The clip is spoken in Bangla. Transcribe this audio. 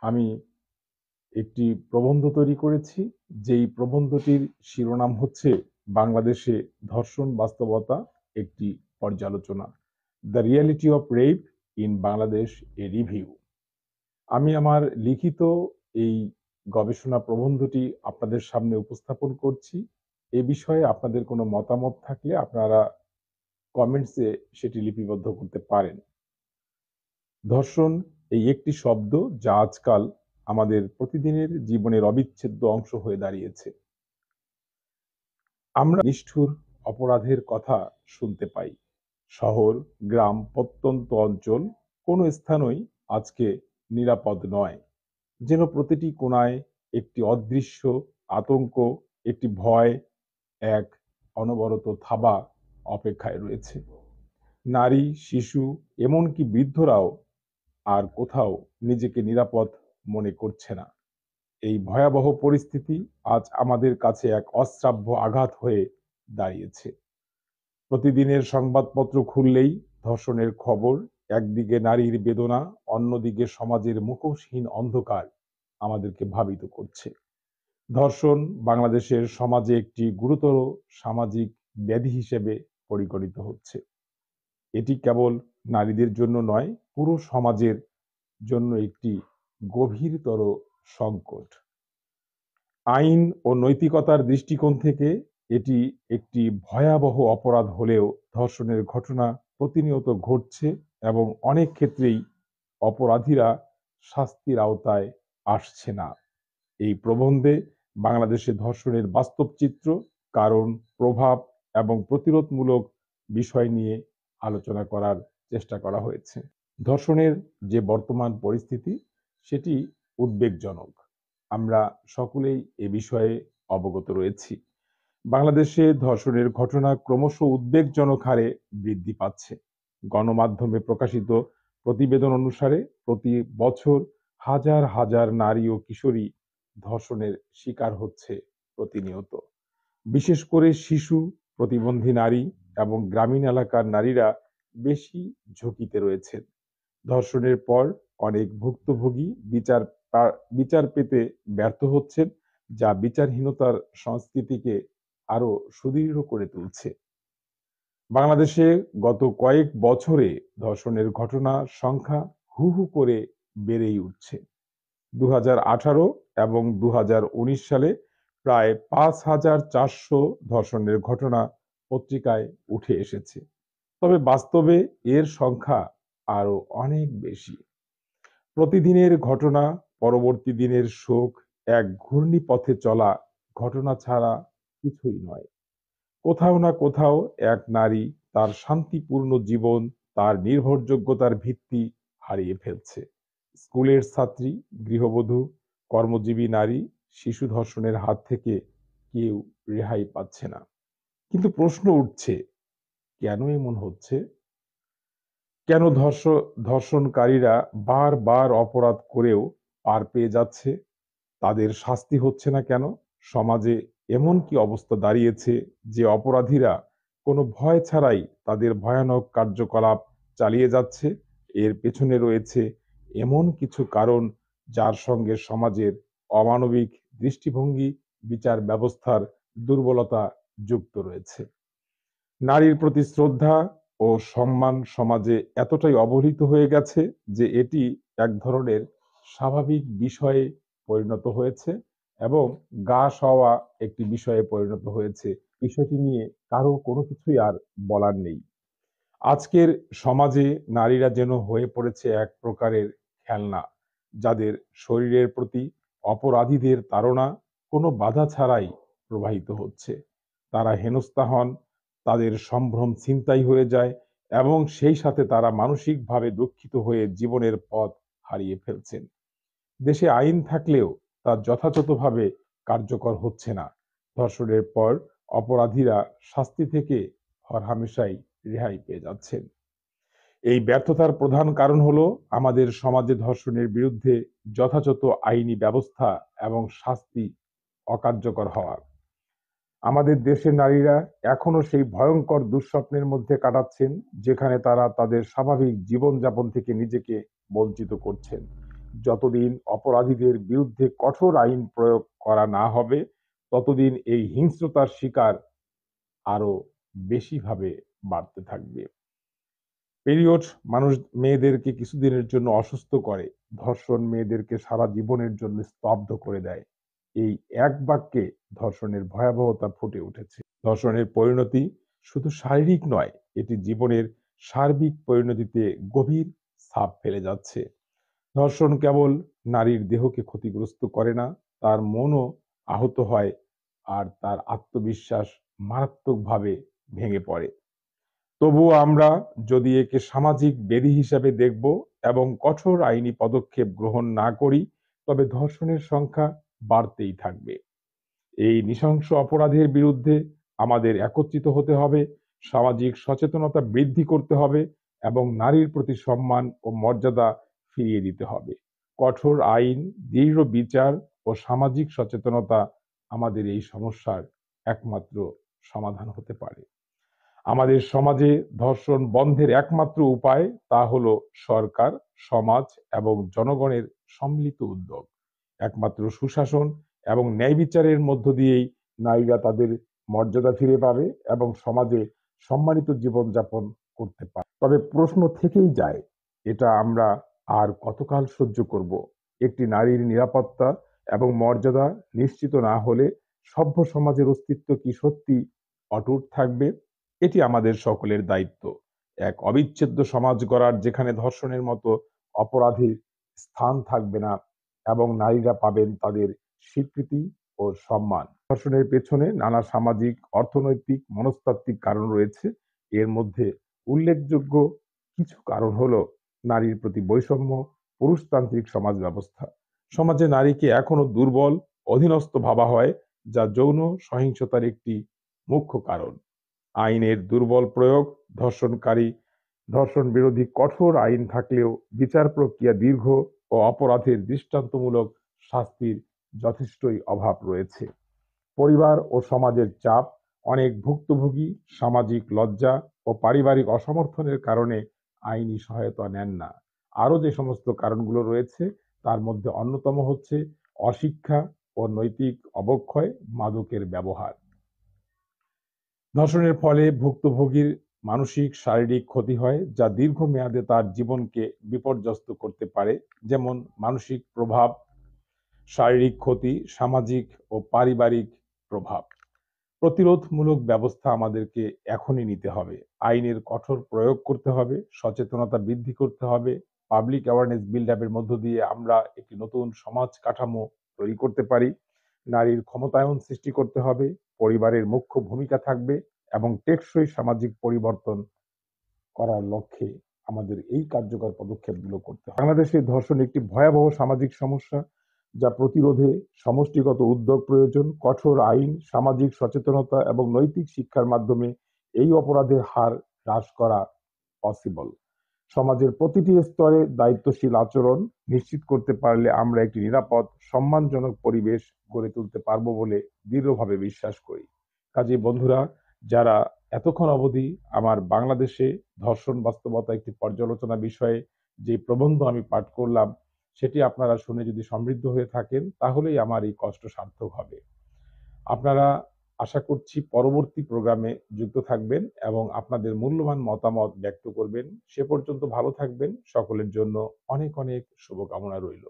আমি একটি প্রবন্ধ তৈরি করেছি, যেই প্রবন্ধটির শিরোনাম হচ্ছে বাংলাদেশে ধর্ষণ বাস্তবতা একটি পর্যালোচনা, the reality of rape in Bangladesh A review. আমি আমার লিখিত এই গবেষণা প্রবন্ধটি আপনাদের সামনে উপস্থাপন করছি। এ বিষয়ে আপনাদের কোনো মতামত থাকলে আপনারা কমেন্টসে সেটি লিপিবদ্ধ করতে পারেন। ধর্ষণ এই একটি শব্দ যা আজকাল আমাদের প্রতিদিনের জীবনের অবিচ্ছেদ্য অংশ হয়ে দাঁড়িয়েছে। আমরা নিষ্ঠুর অপরাধের কথা শুনতে পাই। শহর, গ্রাম, প্রত্যন্ত অঞ্চল, কোনো স্থানই আজকে নিরাপদ নয়। যেন প্রতিটি কোণায় একটি অদৃশ্য আতঙ্ক, একটি ভয়, এক অনবরত থাবা অপেক্ষায় রয়েছে। নারী, শিশু, এমনকি বৃদ্ধরাও আর কোথাও নিজেকে নিরাপদ মনে করছে না। এই ভয়াবহ পরিস্থিতি আজ আমাদের কাছে এক অশ্রাব্য আঘাত হয়ে দাঁড়িয়েছে। প্রতিদিনের সংবাদপত্র খুললেই ধর্ষণের খবর, একদিকে নারীর বেদনা, অন্যদিকে সমাজের মুখোশহীন অন্ধকার আমাদেরকে ভাবিত করছে। ধর্ষণ বাংলাদেশের সমাজে একটি গুরুতর সামাজিক ব্যাধি হিসেবে পরিগণিত হচ্ছে। এটি কেবল নারীদের জন্য নয়, পুরো সমাজের জন্য একটি গভীরতর সংকট। আইন ও নৈতিকতার দৃষ্টিকোণ থেকে এটি একটি ভয়াবহ অপরাধ হলেও ধর্ষণের ঘটনা প্রতিনিয়ত ঘটছে এবং অনেক ক্ষেত্রেই অপরাধীরা শাস্তির আওতায় আসছে না। এই প্রবন্ধে বাংলাদেশে ধর্ষণের বাস্তব চিত্র, কারণ, প্রভাব এবং প্রতিরোধমূলক বিষয় নিয়ে আলোচনা করার চেষ্টা করা হয়েছে। ধর্ষণের যে বর্তমান পরিস্থিতি সেটি উদ্বেগজনক। আমরা সকলেই এ বিষয়ে অবগত রয়েছি। বাংলাদেশে ধর্ষণের ঘটনা ক্রমশ উদ্বেগজনক হারে বৃদ্ধি পাচ্ছে। গণমাধ্যমে প্রকাশিত প্রতিবেদন অনুসারে প্রতি বছর হাজার হাজার নারী ও কিশোরী ধর্ষণের শিকার হচ্ছে প্রতিনিয়ত। বিশেষ করে শিশু, প্রতিবন্ধী নারী এবং গ্রামীণ এলাকার নারীরা বেশি ঝুঁকিতে রয়েছেন। ধর্ষণের পর অনেক ভুক্তভোগী বিচার পেতে ব্যর্থ হচ্ছেন, যা বিচারহীনতার সংস্কৃতিকে আরো সুদৃঢ় করে তুলছে। বাংলাদেশে গত কয়েক বছরে ধর্ষণের ঘটনার সংখ্যা হু হু করে বেড়েই উঠছে। 2018 এবং 2019 সালে প্রায় 5,400 ধর্ষণের ঘটনা পত্রিকায় উঠে এসেছে। তবে বাস্তবে এর সংখ্যা আরো অনেক বেশি। প্রতিদিনের ঘটনা পরবর্তী দিনের শোক, এক ঘূর্ণিপথে চলা ঘটনা ছাড়া কিছুই নয়। কোথাও না কোথাও এক নারী তার শান্তিপূর্ণ জীবন, তার নির্ভরযোগ্যতার ভিত্তি হারিয়ে ফেলছে। স্কুলের ছাত্রী, গৃহবধূ, কর্মজীবী নারী, শিশু ধর্ষণের হাত থেকে কেউ রেহাই পাচ্ছে না। কিন্তু প্রশ্ন উঠছে, কেন এমন হচ্ছে? কেন ধর্ষণকারীরা বারবার অপরাধ করেও পার পেয়ে যাচ্ছে? তাদের শাস্তি হচ্ছে না কেন? সমাজে এমন কি অবস্থা দাঁড়িয়েছে যে অপরাধীরা কোনো ভয় ছাড়াই তাদের ভয়ানক কার্যকলাপ চালিয়ে যাচ্ছে? এর পেছনে রয়েছে এমন কিছু কারণ যার সঙ্গে সমাজের অমানবিক দৃষ্টিভঙ্গি, বিচার ব্যবস্থার দুর্বলতা যুক্ত রয়েছে। নারীর প্রতি শ্রদ্ধা ও সম্মান সমাজে এতটাই অবহেলিত হয়ে গেছে যে এটি এক ধরনের স্বাভাবিক বিষয়ে পরিণত হয়েছে এবং গা সওয়া একটি বিষয়ে পরিণত হয়েছে। বিষয়টি নিয়ে কারো কোনো কিছুই আর বলার নেই। আজকের সমাজে নারীরা যেন হয়ে পড়েছে এক প্রকারের খেলনা, যাদের শরীরের প্রতি অপরাধীদের তাড়না কোনো বাধা ছাড়াই প্রবাহিত হচ্ছে। তারা হেনস্থা হন, তাদের সম্ভ্রম ছিনতাই হয়ে যায় এবং সেই সাথে তারা মানসিকভাবে দুঃখিত হয়ে জীবনের পথ হারিয়ে ফেলছেন। দেশে আইন থাকলেও তা যথাযথভাবে কার্যকর হচ্ছে না। ধর্ষণের পর অপরাধীরা শাস্তি থেকে হরহামেশাই রেহাই পেয়ে যাচ্ছেন। এই ব্যর্থতার প্রধান কারণ হলো আমাদের সমাজে ধর্ষণের বিরুদ্ধে যথাযথ আইনি ব্যবস্থা এবং শাস্তি অকার্যকর হওয়া। আমাদের দেশের নারীরা এখনো সেই ভয়ঙ্কর দুঃস্বপ্নের মধ্যে কাটাচ্ছেন, যেখানে তারা তাদের স্বাভাবিক জীবনযাপন থেকে নিজেকে বঞ্চিত করছেন। যতদিন অপরাধীদের বিরুদ্ধে কঠোর আইন প্রয়োগ করা না হবে, ততদিন এই হিংস্রতার শিকার আরো বেশিভাবে বাড়তে থাকবে। পিরিয়ড মানুষ মেয়েদেরকে কিছুদিনের জন্য অসুস্থ করে, ধর্ষণ মেয়েদেরকে সারা জীবনের জন্য স্তব্ধ করে দেয়। এই এক বাক্যে ধর্ষণের ভয়াবহতা ফুটে উঠেছে। ধর্ষণের পরিণতি শুধু শারীরিক নয়, এটি জীবনের সার্বিক পরিণতিতে গভীর ছাপ ফেলে যাচ্ছে। ধর্ষণ কেবল নারীর দেহকে ক্ষতিগ্রস্ত করে না, তার মনও আহত হয়, আর তার আত্মবিশ্বাস মারাত্মকভাবে ভেঙে পড়ে। তবুও আমরা যদি একে সামাজিক ব্যাধি হিসাবে দেখব এবং কঠোর আইনি পদক্ষেপ গ্রহণ না করি, তবে ধর্ষণের সংখ্যা বাড়তেই থাকবে। এই নৃশংস অপরাধের বিরুদ্ধে আমাদের একত্রিত হতে হবে, সামাজিক সচেতনতা বৃদ্ধি করতে হবে এবং নারীর প্রতি সম্মান ও মর্যাদা ফিরিয়ে দিতে হবে। কঠোর আইন, দৃঢ় বিচার ও সামাজিক সচেতনতা আমাদের এই সমস্যার একমাত্র সমাধান হতে পারে। আমাদের সমাজে ধর্ষণ বন্ধের একমাত্র উপায় তা হলো সরকার, সমাজ এবং জনগণের সম্মিলিত উদ্যোগ। একমাত্র সুশাসন এবং ন্যায় বিচারের মধ্য দিয়েই নারীরা তাদের মর্যাদা ফিরে পাবে এবং সমাজে সম্মানিত জীবনযাপন করতে পারে। তবে প্রশ্ন থেকেই যায়, এটা আমরা আর কতকাল সহ্য করব? একটি নারীর নিরাপত্তা এবং মর্যাদা নিশ্চিত না হলে সভ্য সমাজের অস্তিত্ব কি সত্যি অটুট থাকবে? এটি আমাদের সকলের দায়িত্ব। এক অবিচ্ছেদ্য সমাজ গড়ার যেখানে ধর্ষণের মতো অপরাধীর স্থান থাকবে না এবং নারীরা পাবেন তাদের স্বীকৃতি ও সম্মান। ধর্ষণের পেছনে নানা সামাজিক, অর্থনৈতিক, মনস্তাত্ত্বিক কারণ রয়েছে। এর মধ্যে উল্লেখযোগ্য কিছু কারণ হলো নারীর প্রতি বৈষম্য, পুরুষতান্ত্রিক সমাজ ব্যবস্থা। সমাজে নারীকে এখনো দুর্বল, অধীনস্থ ভাবা হয়, যা যৌন সহিংসতার একটি মুখ্য কারণ। আইনের দুর্বল প্রয়োগ, ধর্ষণ বিরোধী কঠোর আইন থাকলেও বিচার প্রক্রিয়া দীর্ঘ ও অপরাধের দৃষ্টান্তমূলক শাস্তির যথেষ্টই অভাব রয়েছে। পরিবার ও সমাজের চাপ, অনেক ভুক্তভোগী সামাজিক লজ্জা ও পারিবারিক অসমর্থনের কারণে আইনি সহায়তা নেন না। আরও যে সমস্ত কারণগুলো রয়েছে তার মধ্যে অন্যতম হচ্ছে অশিক্ষা ও নৈতিক অবক্ষয়, মাদকের ব্যবহার। ধর্ষণের ফলে ভুক্তভোগীর মানসিক, শারীরিক ক্ষতি হয়, যা দীর্ঘমেয়াদে তার জীবনকে বিপর্যস্ত করতে পারে। যেমন মানসিক প্রভাব, শারীরিক ক্ষতি, সামাজিক ও পারিবারিক প্রভাব। প্রতিরোধমূলক ব্যবস্থা আমাদেরকে এখনই নিতে হবে। আইনের কঠোর প্রয়োগ করতে হবে, সচেতনতা বৃদ্ধি করতে হবে। পাবলিক অ্যাওয়ারনেস বিল্ড আপের মধ্য দিয়ে আমরা একটি নতুন সমাজ কাঠামো তৈরি করতে পারি। নারীর ক্ষমতায়ন সৃষ্টি করতে হবে, পরিবারের মুখ্য ভূমিকা থাকবে এবং টেকসই সামাজিক পরিবর্তন করার লক্ষ্যে আমাদের এই কার্যকর পদক্ষেপগুলো করতে হবে। বাংলাদেশে ধর্ষণ একটি ভয়াবহ সামাজিক সমস্যা, যা প্রতিরোধে সমষ্টিগত উদ্যোগ প্রয়োজন। কঠোর আইন, সামাজিক সচেতনতা এবং নৈতিক শিক্ষার মাধ্যমে এই অপরাধের হার হ্রাস করা পসিবল। সমাজের প্রতিটি স্তরে দায়িত্বশীল আচরণ নিশ্চিত করতে পারলে আমরা একটি নিরাপদ, সম্মানজনক পরিবেশ গড়ে তুলতে পারবো বলে দৃঢ়ভাবে বিশ্বাস করি। কাজেই বন্ধুরা, যারা এতক্ষণ অবধি আমার বাংলাদেশে ধর্ষণ বাস্তবতা একটি পর্যালোচনা বিষয়ে যে প্রবন্ধ আমি পাঠ করলাম, সেটি আপনারা শুনে যদি সমৃদ্ধ হয়ে থাকেন, তাহলেই আমার এই কষ্ট সার্থক হবে। আপনারা, আশা করছি, পরবর্তী প্রোগ্রামে যুক্ত থাকবেন এবং আপনাদের মূল্যবান মতামত ব্যক্ত করবেন। সে পর্যন্ত ভালো থাকবেন। সকলের জন্য অনেক অনেক শুভকামনা রইল।